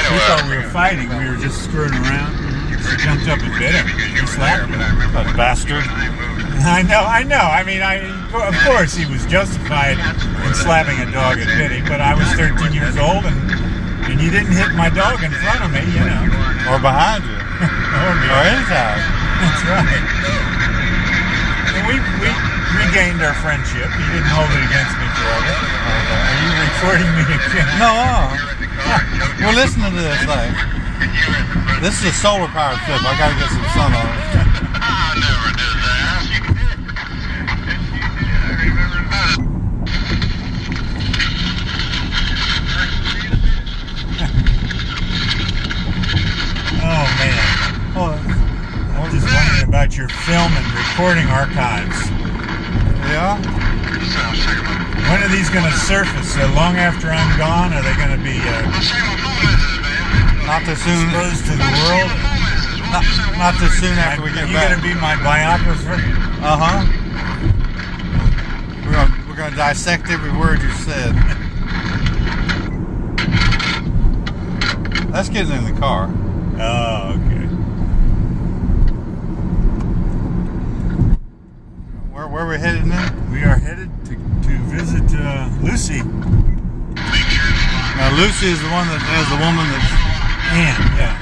He thought we were fighting. We were just screwing around. She jumped up and bit him. He slapped him. That bastard. I know. I mean, of course he was justified in slapping a dog and biting, but I was 13 years old and you didn't hit my dog in front of me, you know. Or behind you. or anytime. That's right. And we regained our friendship. He didn't hold it against me forever. Are you recording me again? No. Well, listen to this thing. This is a solar powered flip. I gotta get some sun on it. I never did that. Oh man. I'm just wondering about your film and recording archives. Yeah? When are these going to surface? Long after I'm gone? Are they going to be Not too soon. exposed to the world? Not too soon after we get Are you back. going to be my biographer? We're gonna dissect every word you said. That's getting in the car. Oh, okay. Where are we headed now? We are headed to visit Lucy. Now Lucy is the one that has the woman that's Anne, yeah.